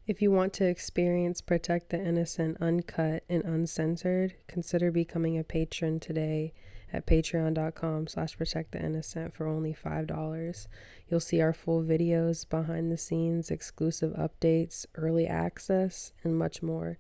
If you want to experience Protect the Innocent uncut and uncensored, consider becoming a patron today at patreon.com/protecttheinnocent for only $5. You'll see our full videos, behind the scenes, exclusive updates, early access, and much more.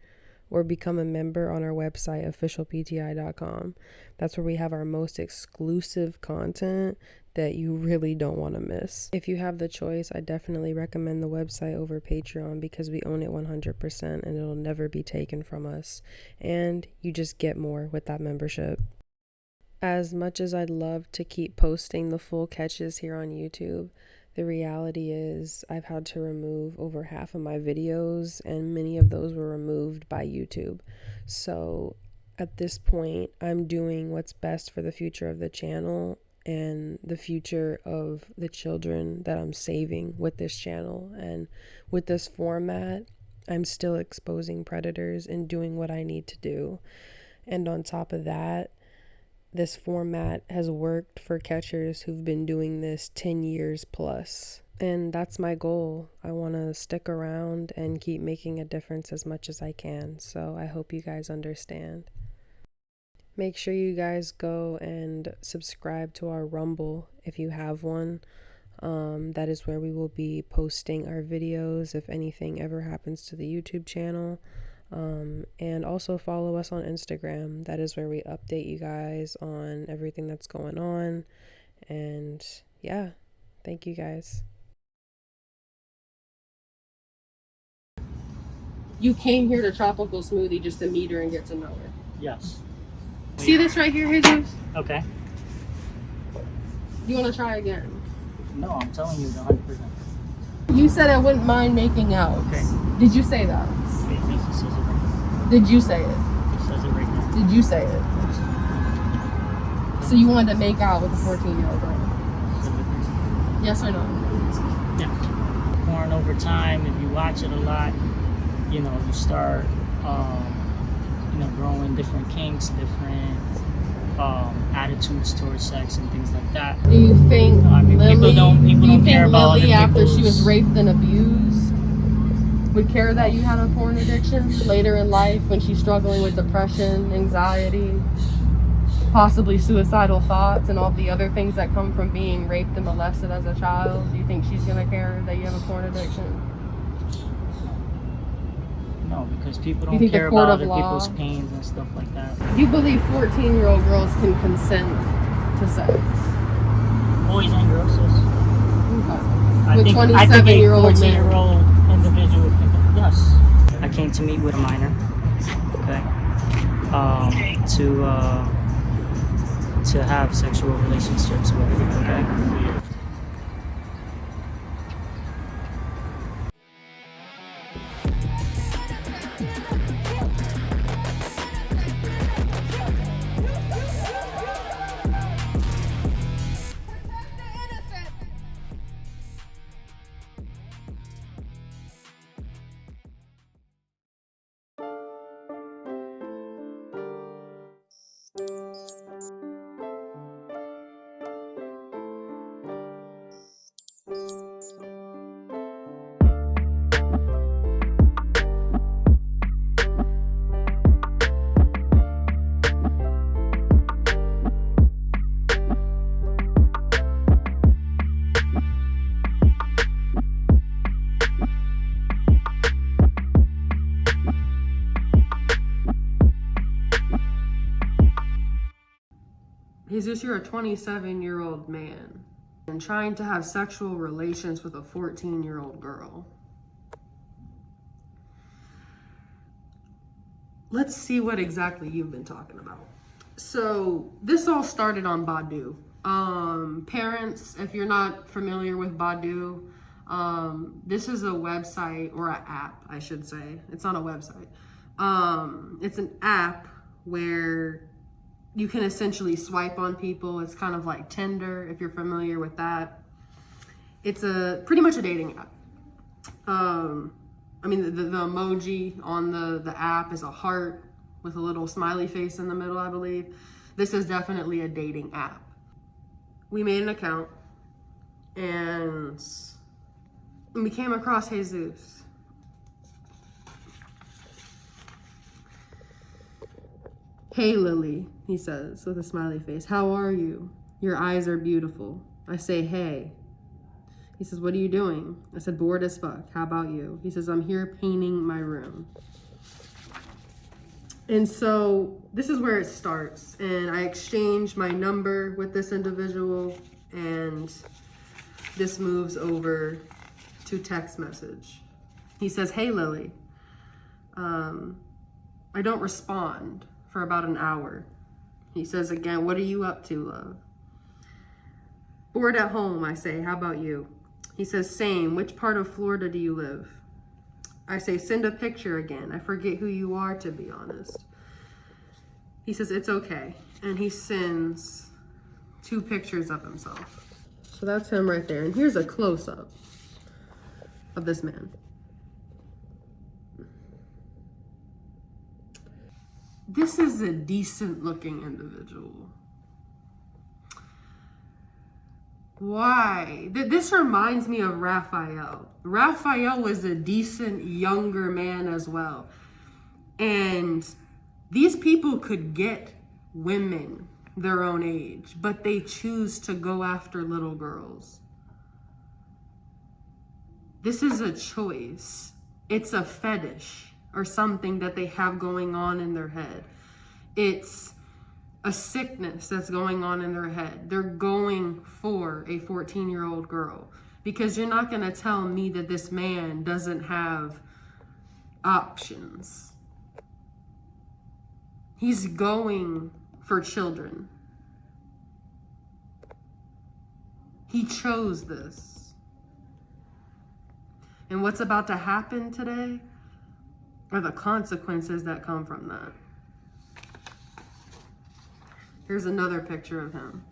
Or become a member on our website, officialpti.com. That's where we have our most exclusive content that you really don't want to miss. If you have the choice, I definitely recommend the website over Patreon because we own it 100% and it'll never be taken from us. And you just get more with that membership. As much as I'd love to keep posting the full catches here on YouTube, the reality is I've had to remove over half of my videos, and many of those were removed by YouTube. So at this point, I'm doing what's best for the future of the channel and the future of the children that I'm saving with this channel. And with this format, I'm still exposing predators and doing what I need to do. And on top of that, this format has worked for catchers who've been doing this 10 years plus. And that's my goal. I want to stick around and keep making a difference as much as I can. So I hope you guys understand. Make sure you guys go and subscribe to our Rumble if you have one. That is where we will be posting our videos if anything ever happens to the YouTube channel. And also follow us on Instagram. That is where we update you guys on everything that's going on. And yeah, thank you guys. You came here to Tropical Smoothie just to meet her and get to know her. Yes. See this right here, Jesus? Okay. You want to try again? No, I'm telling you 100%. You said I wouldn't mind making out. Okay. Did you say that? Okay, yes, it says it right now. Did you say it? It says it right now. Did you say it? So you wanted to make out with a 14-year-old girl? Yes or no? Yeah. Porn over time, if you watch it a lot, you know, you start, you know, growing different kinks, different attitudes towards sex and things like that. Do you think Lily, people don't care about Lily, other after she was people's... raped and abused, would care that you had a porn addiction later in life when she's struggling with depression, anxiety, possibly suicidal thoughts, and all the other things that come from being raped and molested as a child? Do you think she's gonna care that you have a porn addiction? No, because people don't care about other people's pains and stuff like that. You believe 14-year-old girls can consent to sex? Boys and girls, yes. Okay. With 27-year-old men. 14-year-old individual can, yes. I came to meet with a minor, okay, to have sexual relationships with, okay. Jesus, you're a 27-year-old man and trying to have sexual relations with a 14-year-old girl. Let's see what exactly you've been talking about. So this all started on Badoo. Parents, if you're not familiar with Badoo, this is a website, or an app, I should say. It's not a website. It's an app where you can essentially swipe on people. It's kind of like Tinder, if you're familiar with that. It's pretty much a dating app. I mean, the emoji on the app is a heart with a little smiley face in the middle, I believe. This is definitely a dating app. We made an account and we came across Jesus. Hey, Lily, he says with a smiley face. How are you? Your eyes are beautiful. I say, hey. He says, what are you doing? I said, bored as fuck. How about you? He says, I'm here painting my room. And so this is where it starts. And I exchange my number with this individual, and this moves over to text message. He says, hey, Lily. I don't respond for about an hour. He says again, what are you up to, love? Bored at home, I say, how about you? He says, same. Which part of Florida do you live? I say, send a picture again. I forget who you are, to be honest. He says, it's okay. And he sends 2 pictures of himself. So that's him right there. And here's a close-up of this man. This is a decent looking individual. Why? This reminds me of Raphael. Raphael was a decent younger man as well. And these people could get women their own age, but they choose to go after little girls. This is a choice. It's a fetish or something that they have going on in their head. It's a sickness that's going on in their head. They're going for a 14-year-old girl, because you're not gonna tell me that this man doesn't have options. He's going for children. He chose this. And what's about to happen today are the consequences that come from that. Here's another picture of him.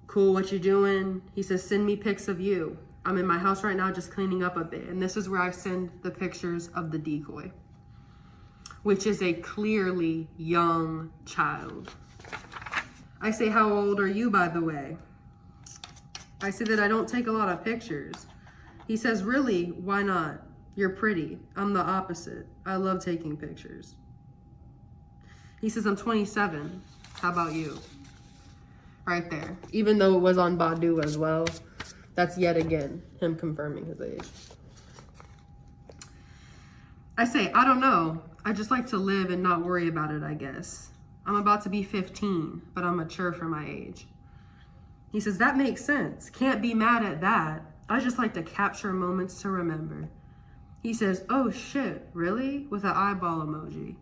Cool, what you doing? He says, send me pics of you. I'm in my house right now just cleaning up a bit. And this is where I send the pictures of the decoy, which is a clearly young child. I say, how old are you, by the way? I say that I don't take a lot of pictures. He says, really? Why not? You're pretty. I'm the opposite. I love taking pictures. He says, I'm 27. How about you? Right there. Even though it was on Badu as well, that's yet again him confirming his age. I say, I don't know. I just like to live and not worry about it, I guess. I'm about to be 15, but I'm mature for my age. He says, that makes sense. Can't be mad at that. I just like to capture moments to remember. He says, oh shit, really? With an eyeball emoji.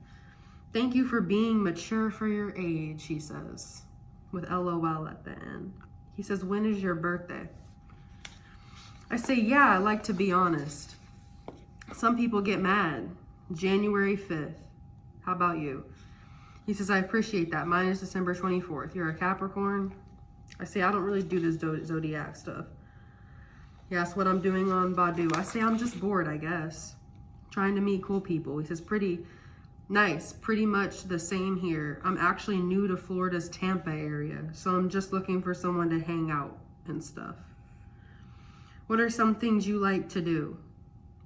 Thank you for being mature for your age, he says, with LOL at the end. He says, when is your birthday? I say, yeah, I like to be honest. Some people get mad. January 5th. How about you? He says, I appreciate that. Mine is December 24th. You're a Capricorn? I say, I don't really do this zodiac stuff. He asks what I'm doing on Badu. I say, I'm just bored, I guess. Trying to meet cool people. He says, pretty nice. Pretty much the same here. I'm actually new to Florida's Tampa area, so I'm just looking for someone to hang out and stuff. What are some things you like to do?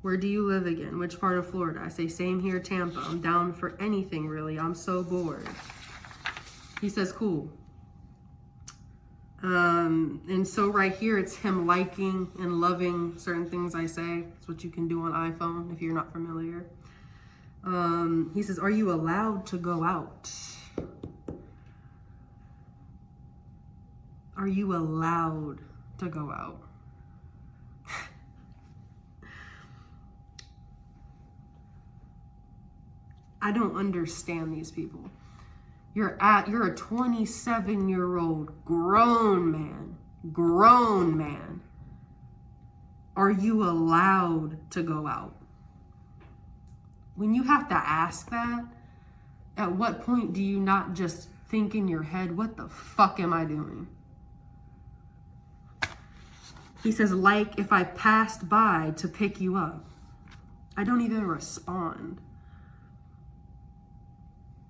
Where do you live again? Which part of Florida? I say, same here, Tampa. I'm down for anything, really. I'm so bored. He says, cool. And so right here, it's him liking and loving certain things I say. It's what you can do on iPhone if you're not familiar. He says, are you allowed to go out? Are you allowed to go out? I don't understand these people. You're a 27-year-old grown man. Are you allowed to go out? When you have to ask that, at what point do you not just think in your head, what the fuck am I doing? He says, like if I passed by to pick you up. I don't even respond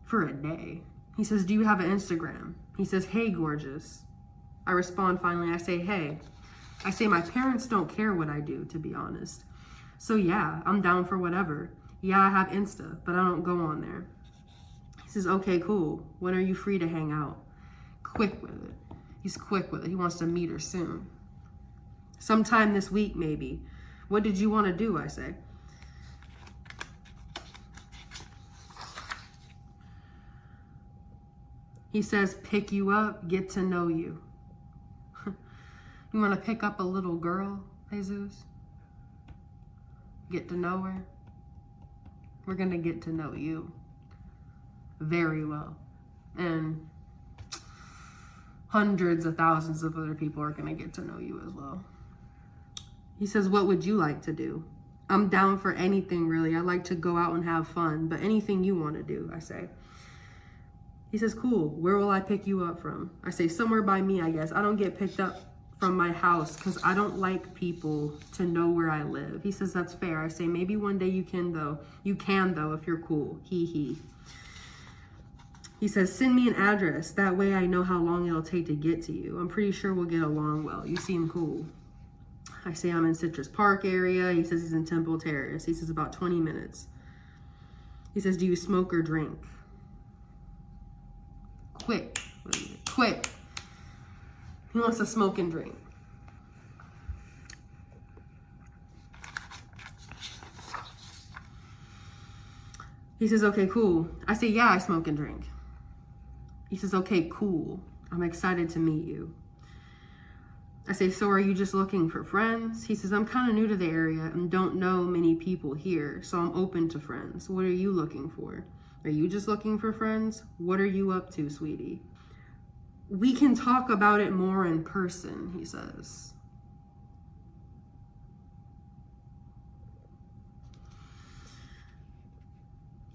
for a day. He says, do you have an Instagram? He says, hey, gorgeous. I respond finally. I say, hey. I say, my parents don't care what I do, to be honest. So yeah, I'm down for whatever. Yeah, I have Insta, but I don't go on there. He says, okay, cool. When are you free to hang out? Quick with it. He's quick with it. He wants to meet her soon. Sometime this week, maybe. What did you want to do, I say. He says, pick you up, get to know you. You want to pick up a little girl, Jesus? Get to know her? We're going to get to know you very well. And hundreds of thousands of other people are going to get to know you as well. He says, what would you like to do? I'm down for anything, really. I like to go out and have fun, but anything you want to do, I say. He says, cool. Where will I pick you up from? I say, somewhere by me, I guess. I don't get picked up from my house because I don't like people to know where I live. He says, that's fair. I say, maybe one day you can, though. You can, though, if you're cool. He. He says, send me an address. That way I know how long it'll take to get to you. I'm pretty sure we'll get along well. You seem cool. I say, I'm in Citrus Park area. He says he's in Temple Terrace. He says, about 20 minutes. He says, do you smoke or drink? Quick. He wants to smoke and drink. He says, okay, cool. I say, yeah, I smoke and drink. He says, okay, cool. I'm excited to meet you. I say, so are you just looking for friends? He says, I'm kind of new to the area and don't know many people here, so I'm open to friends. What are you looking for? Are you just looking for friends? What are you up to, sweetie? We can talk about it more in person, he says.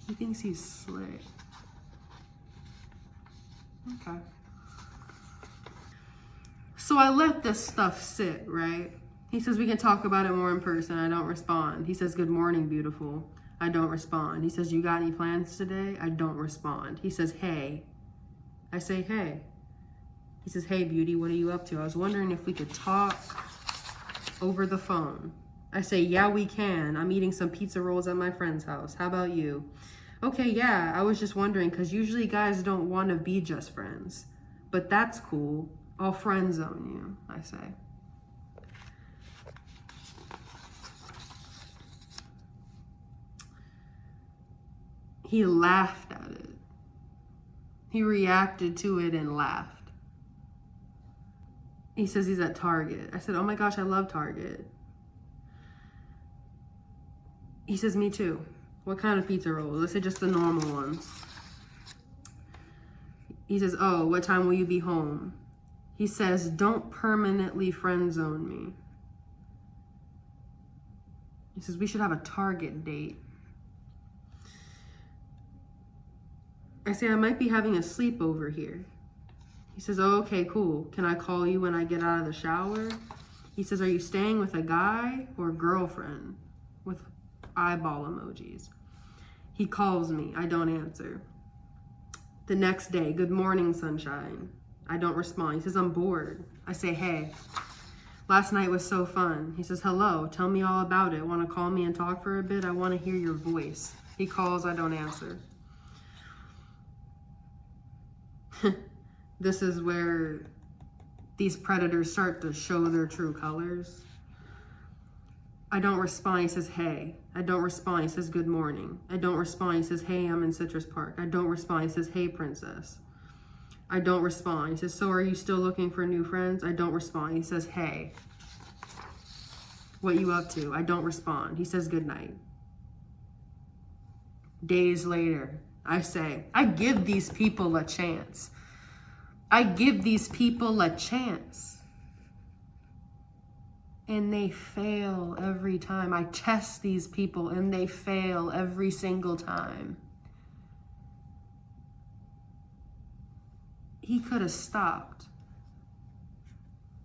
He thinks he's slick. Okay. So I let this stuff sit, right? He says, we can talk about it more in person. I don't respond. He says, good morning, beautiful. I don't respond. He says, you got any plans today? I don't respond. He says, hey. I say, hey. He says, hey, beauty, what are you up to? I was wondering if we could talk over the phone. I say, yeah, we can. I'm eating some pizza rolls at my friend's house. How about you? Okay, yeah, I was just wondering because usually guys don't want to be just friends. But that's cool. I'll friend zone you, I say. He laughed at it. He reacted to it and laughed. He says he's at Target. I said, oh my gosh, I love Target. He says, me too. What kind of pizza rolls? I said, just the normal ones. He says, oh, what time will you be home? He says, don't permanently friend zone me. He says, we should have a Target date. I say, I might be having a sleepover here. He says, oh, okay, cool. Can I call you when I get out of the shower? He says, are you staying with a guy or girlfriend? With eyeball emojis. He calls me. I don't answer. The next day, good morning, sunshine. I don't respond. He says, I'm bored. I say, hey, last night was so fun. He says, hello, tell me all about it. Want to call me and talk for a bit? I want to hear your voice. He calls, I don't answer. This is where these predators start to show their true colors. I don't respond. He says, hey. I don't respond. He says, good morning. I don't respond. He says, hey, I'm in Citrus Park. I don't respond. He says, hey, princess. I don't respond. He says, so are you still looking for new friends? I don't respond. He says, hey. What you up to? I don't respond. He says, good night. Days later, I say, I give these people a chance. I give these people a chance. And they fail every time. I test these people and they fail every single time. He could have stopped.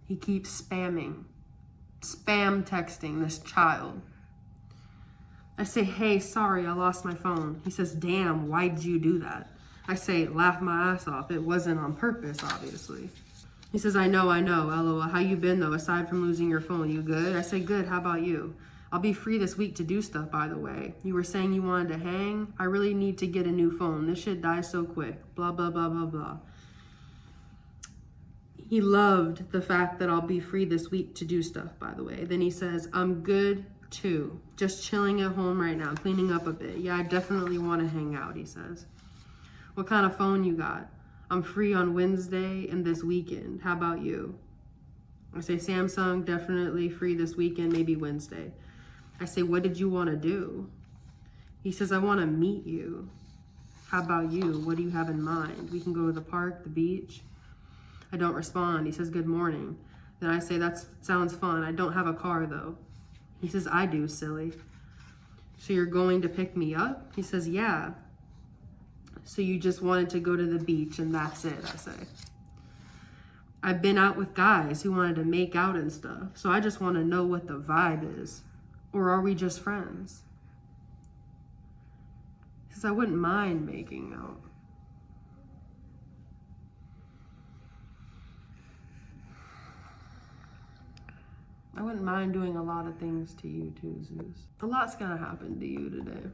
He keeps spam texting this child. I say, hey, sorry, I lost my phone. He says, damn, why did you do that? I say, laugh my ass off. It wasn't on purpose, obviously. He says, I know, LOL. How you been, though, aside from losing your phone? You good? I say, good, how about you? I'll be free this week to do stuff, by the way. You were saying you wanted to hang. I really need to get a new phone. This shit dies so quick. Blah, blah, blah, blah, blah. He loved the fact that I'll be free this week to do stuff, by the way. Then he says, I'm good too. Just chilling at home right now, cleaning up a bit. Yeah, I definitely want to hang out, he says. What kind of phone you got? I'm free on Wednesday and this weekend. How about you? I say, Samsung, definitely free this weekend, maybe Wednesday. I say, what did you want to do? He says, I want to meet you. How about you? What do you have in mind? We can go to the park, the beach. I don't respond. He says, good morning. Then I say, that sounds fun. I don't have a car though. He says, I do, silly. So you're going to pick me up? He says, yeah. So you just wanted to go to the beach and that's it, I say. I've been out with guys who wanted to make out and stuff. So I just want to know what the vibe is. Or are we just friends? He says, I wouldn't mind making out. I wouldn't mind doing a lot of things to you too, Zeus. A lot's gonna happen to you today.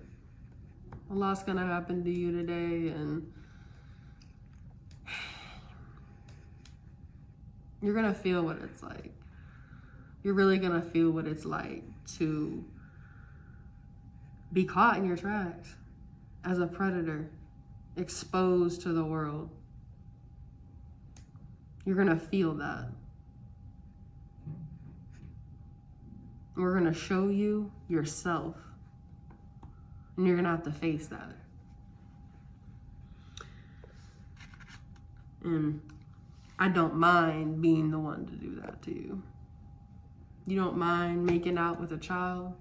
A lot's gonna happen to you today, and you're gonna feel what it's like. You're really gonna feel what it's like to be caught in your tracks as a predator, exposed to the world. You're gonna feel that. We're gonna show you yourself, and you're gonna have to face that. And I don't mind being the one to do that to you. You don't mind making out with a child?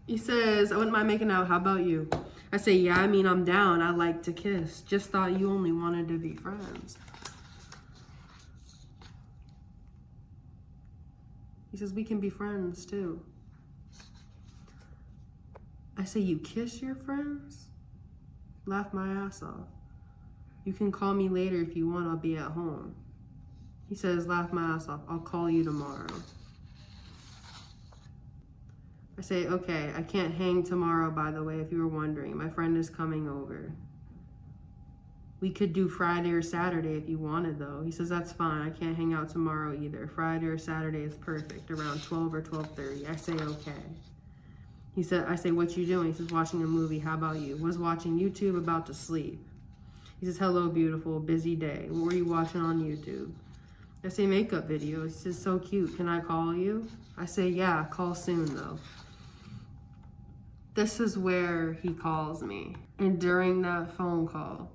He says, I wouldn't mind making out, how about you? I say, yeah, I mean, I'm down, I like to kiss. Just thought you only wanted to be friends. He says, we can be friends too. I say, you kiss your friends? Laugh my ass off. You can call me later if you want, I'll be at home. He says, laugh my ass off, I'll call you tomorrow. I say, okay, I can't hang tomorrow, by the way, if you were wondering. My friend is coming over. We could do Friday or Saturday if you wanted, though. He says, that's fine. I can't hang out tomorrow either. Friday or Saturday is perfect, around 12 or 12:30. I say, okay. I say, what you doing? He says, watching a movie. How about you? Was watching YouTube, about to sleep. He says, hello, beautiful. Busy day. What were you watching on YouTube? I say, makeup videos. He says, so cute. Can I call you? I say, yeah, call soon, though. This is where he calls me. And during that phone call,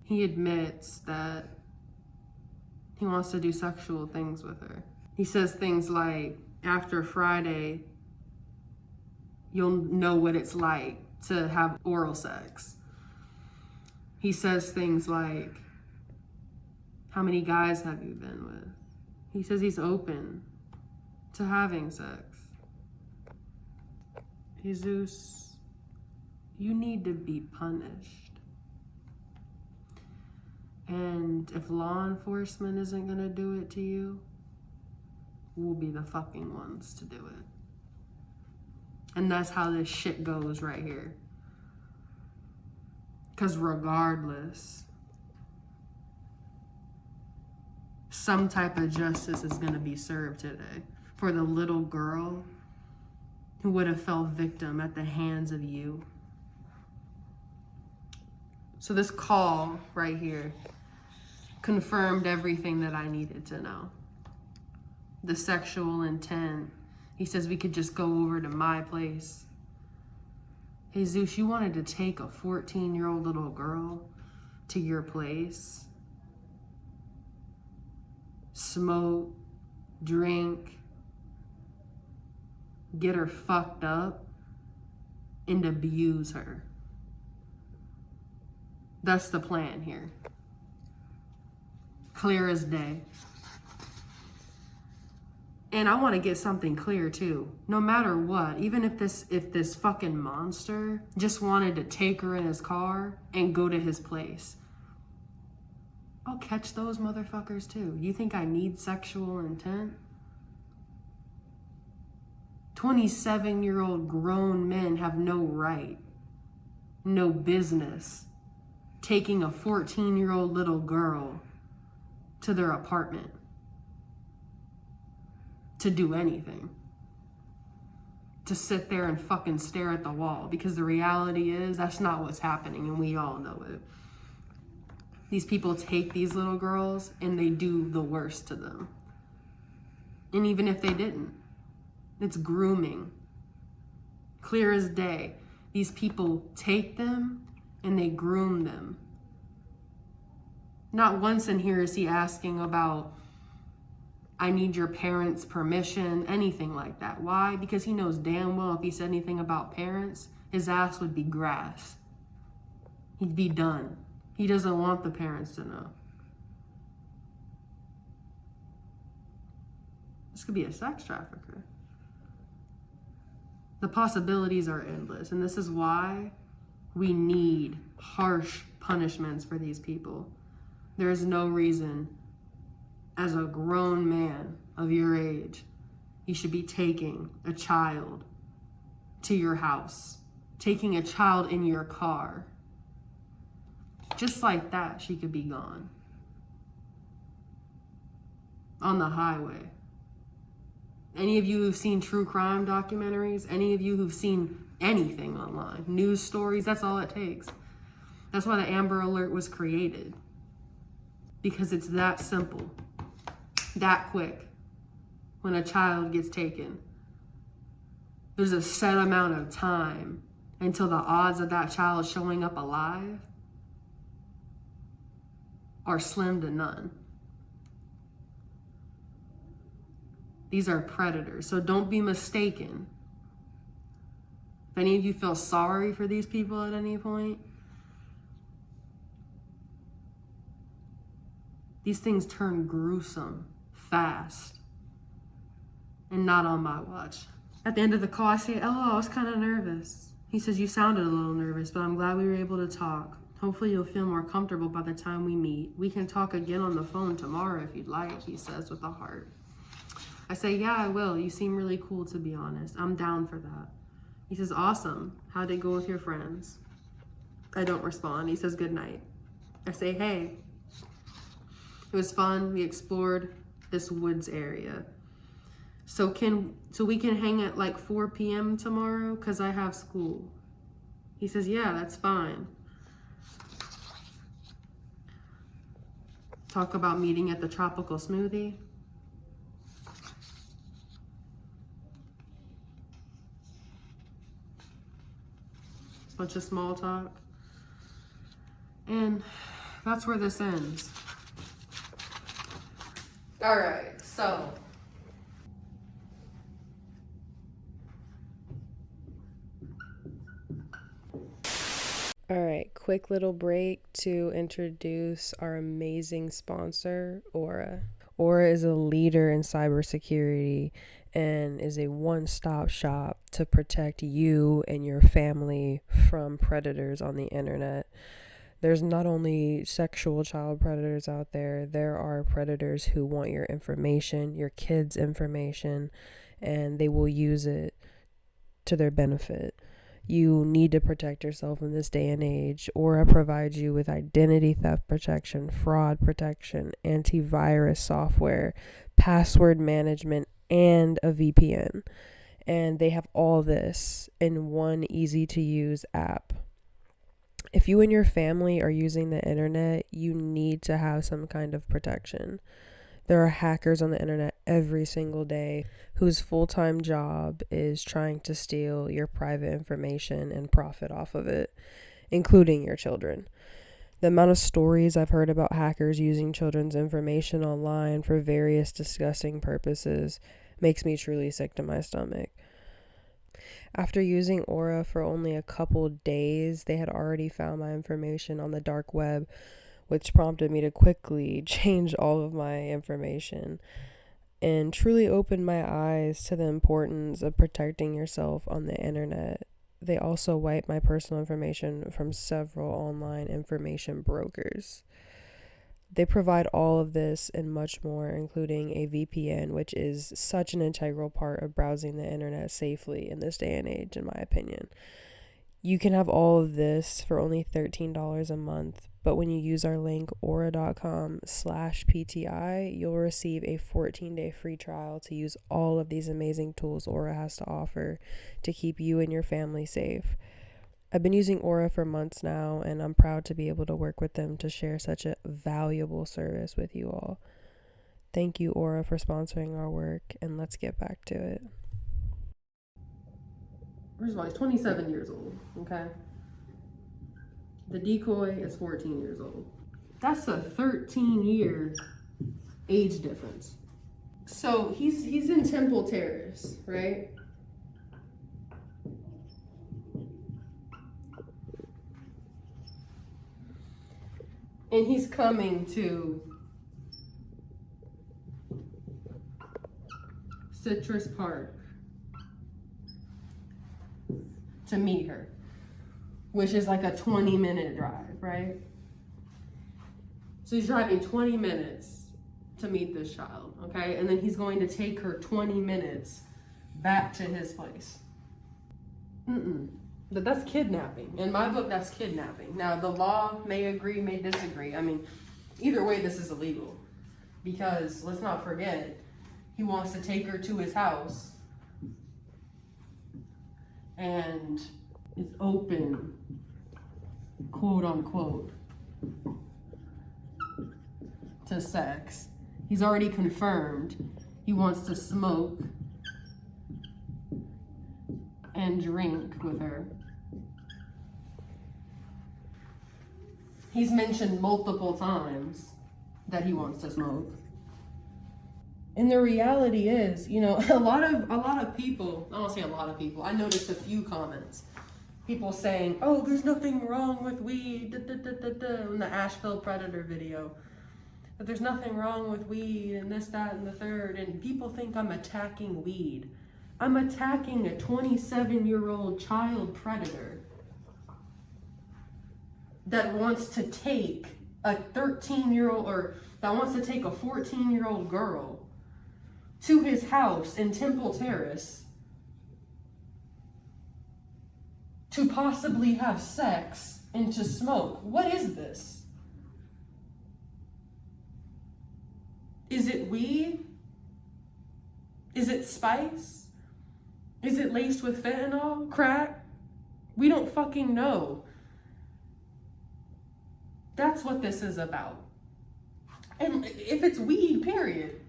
he admits that he wants to do sexual things with her. He says things like, after Friday, you'll know what it's like to have oral sex. He says things like, how many guys have you been with? He says he's open to having sex. Jesus, you need to be punished. And if law enforcement isn't gonna do it to you, we'll be the fucking ones to do it. And that's how this shit goes right here. Because regardless, some type of justice is gonna be served today for the little girl who would have fell victim at the hands of you. So this call right here confirmed everything that I needed to know. The sexual intent. He says we could just go over to my place. Hey Zeus, you wanted to take a 14-year-old little girl to your place, smoke, drink, get her fucked up, and abuse her. That's the plan here. Clear as day. And I want to get something clear too. No matter what, even if this fucking monster just wanted to take her in his car and go to his place, I'll catch those motherfuckers too. You think I need sexual intent? 27-year-old grown men have no right, no business taking a 14-year-old little girl to their apartment to do anything. To sit there and fucking stare at the wall, because the reality is that's not what's happening, and we all know it. These people take these little girls and they do the worst to them. And even if they didn't, it's grooming. Clear as day. These people take them and they groom them. Not once in here is he asking about, I need your parents' permission, anything like that. Why? Because he knows damn well if he said anything about parents, his ass would be grass. He'd be done. He doesn't want the parents to know. This could be a sex trafficker. The possibilities are endless, and this is why we need harsh punishments for these people. There is no reason, as a grown man of your age, you should be taking a child to your house, taking a child in your car. Just like that, she could be gone. On the highway. Any of you who've seen true crime documentaries, any of you who've seen anything online, news stories, that's all it takes. That's why the Amber Alert was created. Because it's that simple, that quick, when a child gets taken. There's a set amount of time until the odds of that child showing up alive are slim to none. These are predators, so don't be mistaken. If any of you feel sorry for these people at any point, these things turn gruesome fast, and not on my watch. At the end of the call, I say, oh, I was kind of nervous. He says, you sounded a little nervous, but I'm glad we were able to talk. Hopefully you'll feel more comfortable by the time we meet. We can talk again on the phone tomorrow if you'd like, he says with a heart. I say, yeah, I will. You seem really cool, to be honest. I'm down for that. He says, awesome. How'd it go with your friends? I don't respond. He says, good night. I say, hey, it was fun. We explored this woods area. So we can hang at like 4 p.m. tomorrow because I have school. He says, yeah, that's fine. Talk about meeting at the tropical smoothie. Bunch of small talk. And that's where this ends. All right, so. All right, quick little break to introduce our amazing sponsor, Aura. Aura is a leader in cybersecurity and is a one-stop shop to protect you and your family from predators on the internet. There's not only sexual child predators out there, there are predators who want your information, your kids' information, and they will use it to their benefit. You need to protect yourself in this day and age. Aura provides you with identity theft protection, fraud protection, antivirus software, password management, and a VPN. And they have all this in one easy-to-use app. If you and your family are using the internet, you need to have some kind of protection. There are hackers on the internet every single day whose full-time job is trying to steal your private information and profit off of it, including your children. The amount of stories I've heard about hackers using children's information online for various disgusting purposes makes me truly sick to my stomach. After using Aura for only a couple days, they had already found my information on the dark web, which prompted me to quickly change all of my information and truly opened my eyes to the importance of protecting yourself on the internet. They also wiped my personal information from several online information brokers. They provide all of this and much more, including a VPN, which is such an integral part of browsing the internet safely in this day and age, in my opinion. You can have all of this for only $13 a month, but when you use our link aura.com/PTI, you'll receive a 14-day free trial to use all of these amazing tools Aura has to offer to keep you and your family safe. I've been using Aura for months now, and I'm proud to be able to work with them to share such a valuable service with you all. Thank you, Aura, for sponsoring our work, and let's get back to it. First of all, he's 27 years old, okay? The decoy is 14 years old. That's a 13-year age difference. So he's in Temple Terrace, right? And he's coming to Citrus Park to meet her, which is like a 20-minute drive, right? So he's driving 20 minutes to meet this child, okay? And then he's going to take her 20 minutes back to his place. That's kidnapping. In my book, that's kidnapping. Now, the law may agree, may disagree. I mean, either way, this is illegal. Because, let's not forget, he wants to take her to his house and is open, quote unquote, to sex. He's already confirmed he wants to smoke and drink with her. He's mentioned multiple times that he wants to smoke. And the reality is, you know, a lot of people, I don't say a lot of people, I noticed a few comments. People saying, oh, there's nothing wrong with weed, in the Asheville Predator video. That there's nothing wrong with weed and this, that, and the third. And people think I'm attacking weed. I'm attacking a 27-year-old child predator that wants to take a 13-year-old, or that wants to take a 14-year-old girl to his house in Temple Terrace to possibly have sex and to smoke. What is this? Is it weed? Is it spice? Is it laced with fentanyl, crack? We don't fucking know. That's what this is about. And if it's weed, period.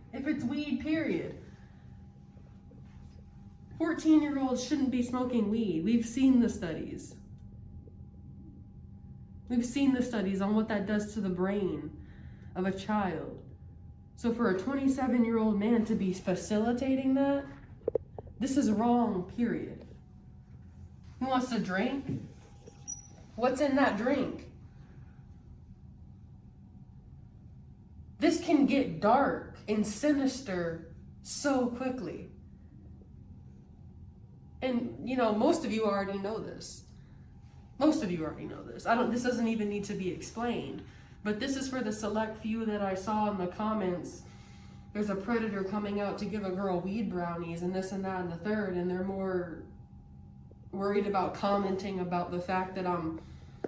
14-year-olds shouldn't be smoking weed. We've seen the studies. We've seen the studies on what that does to the brain of a child. So for a 27-year-old man to be facilitating that, this is wrong, period. He wants to drink? What's in that drink? This can get dark and sinister so quickly. And, you know, most of you already know this. This doesn't even need to be explained. But this is for the select few that I saw in the comments. There's a predator coming out to give a girl weed brownies and this and that and the third, and they're more worried about commenting about the fact that I'm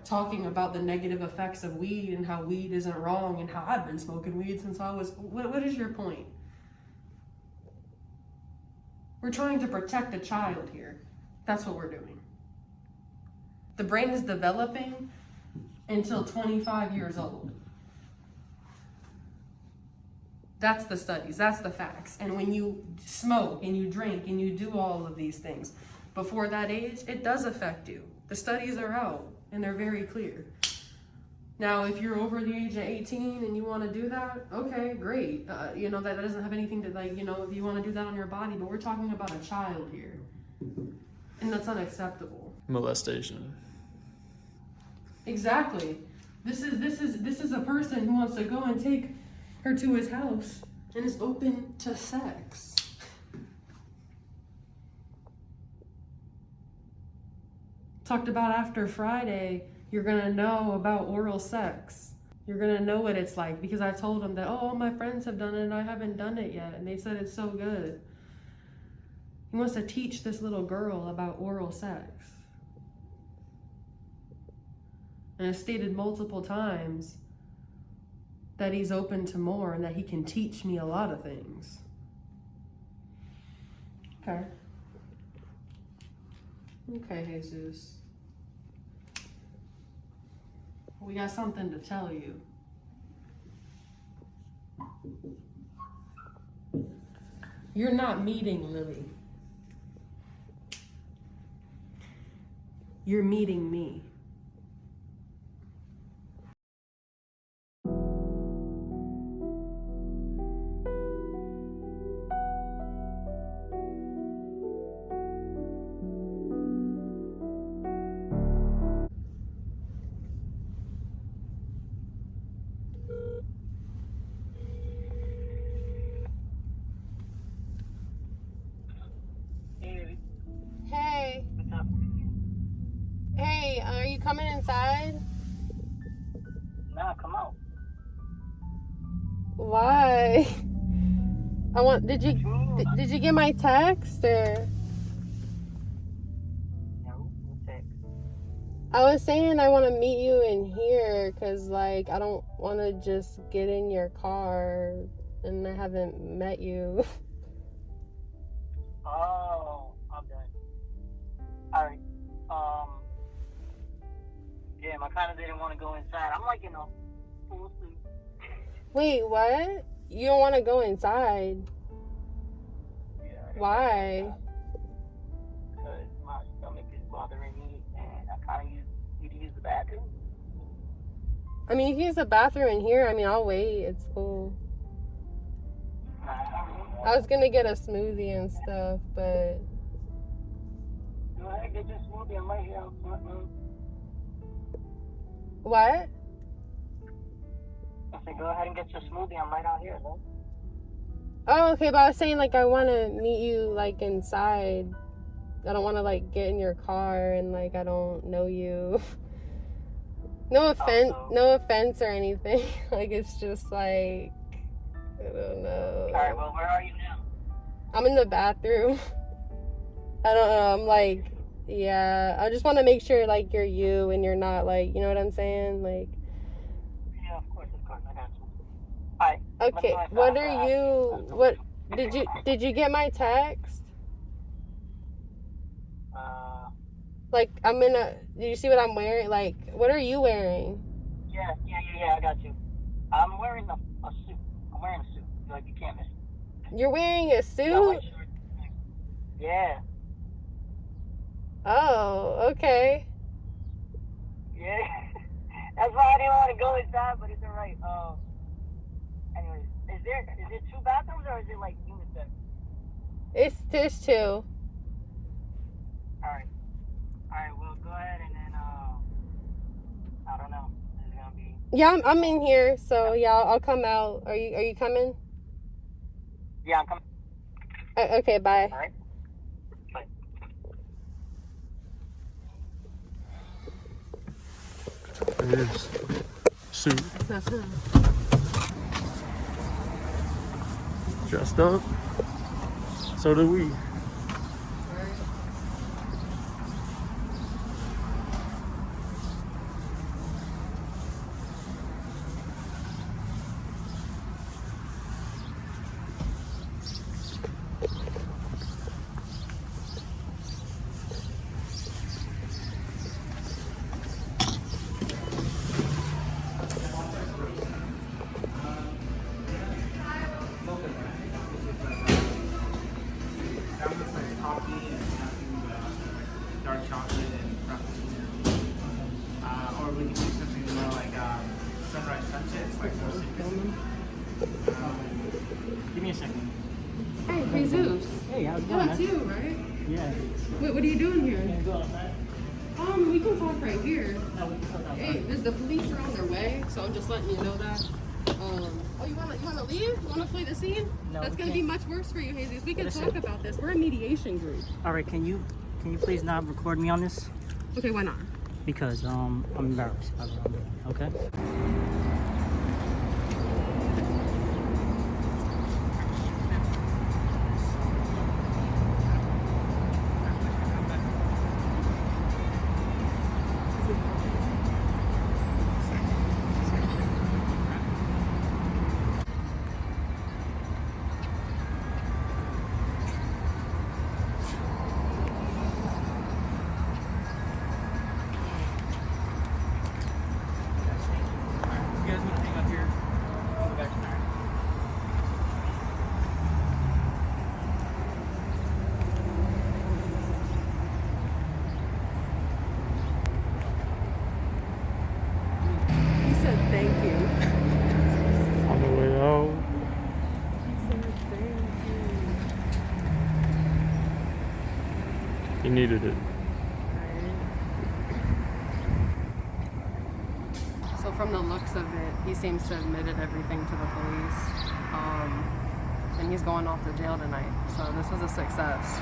talking about the negative effects of weed and how weed isn't wrong and how I've been smoking weed since I was... What is your point? We're trying to protect a child here. That's what we're doing. The brain is developing until 25 years old. That's the studies, that's the facts. And when you smoke and you drink and you do all of these things before that age, it does affect you. The studies are out and they're very clear. Now, if you're over the age of 18 and you want to do that, okay, great. You know, that doesn't have anything to, like, you know, if you want to do that on your body, but we're talking about a child here. And that's unacceptable. Molestation. Exactly. This is a person who wants to go and take her to his house and is open to sex. Talked about after Friday, you're gonna know about oral sex. You're gonna know what it's like, because I told him that, oh, all my friends have done it and I haven't done it yet, and they said it's so good. He wants to teach this little girl about oral sex. And has stated multiple times that he's open to more and that he can teach me a lot of things. Okay. Okay, Jesus. We got something to tell you. You're not meeting Lily. You're meeting me. Hey. What's up? Hey, are you coming inside? Nah, come out. Why? Did you get my text or? No, what's that? I was saying I want to meet you in here because, like, I don't want to just get in your car and I haven't met you. Oh, I'm done. Alright. Damn, I kind of didn't want to go inside. I'm like, full sleep. Wait, what? You don't want to go inside? Yeah. Why? Because my stomach is bothering me and I kind of need to use the bathroom. I mean, you can use the bathroom in here. I mean, I'll wait. It's cool. I was gonna get a smoothie and stuff, but... Go ahead, get your smoothie. I'm right here. What? I said, go ahead and get your smoothie. I'm right out here, though. Oh, okay, but I was saying, like, I want to meet you, like, inside. I don't want to, like, get in your car and, like, I don't know you. No offense or anything. Like, it's just, like, I don't know. Alright, well, where are you now? I'm in the bathroom. I don't know, I'm, like, yeah. I just want to make sure, like, you're you and you're not, like, you know what I'm saying? Like... Yeah, of course, I got you. Alright. Okay, what are you... What... Did you get my text? Like, did you see what I'm wearing? Like, what are you wearing? Yeah, I got you. I'm wearing a suit. I'm wearing a suit. Like, you can't miss it. You're wearing a suit? Yeah. Oh, okay. Yeah. That's why I didn't want to go inside, but it's alright. Anyways, is it 2 bathrooms or is it like unisex? There's 2. Alright. Alright, well, go ahead and then, I don't know. It's gonna be... Yeah, I'm in here, so yeah, I'll come out. Are you coming? Yeah, I'm coming. Okay, bye. Alright. Bye. It is. Suit. That's him. Dressed up. So do we. Dark chocolate and frappuccino. Or we can do something more like sunrise sunsets, like more citrusy. Give me a second. Hey, Jesus. Hey, how's it Yeah, going? that's you, right? Yeah. Wait, what are you doing here? Can you go outside? We can talk right here. No, we can talk outside. Hey, the police are on their way, so I'm just letting you know that. You wanna leave? You wanna flee the scene? No, That's we gonna be can't. much worse for you, Jesus. We can Listen. talk about this. We're a mediation group. All right, can you please not record me on this? Okay, why not? Because I'm embarrassed by what I'm doing. Okay. He needed it. So from the looks of it, he seems to have admitted everything to the police. And he's going off to jail tonight. So this was a success.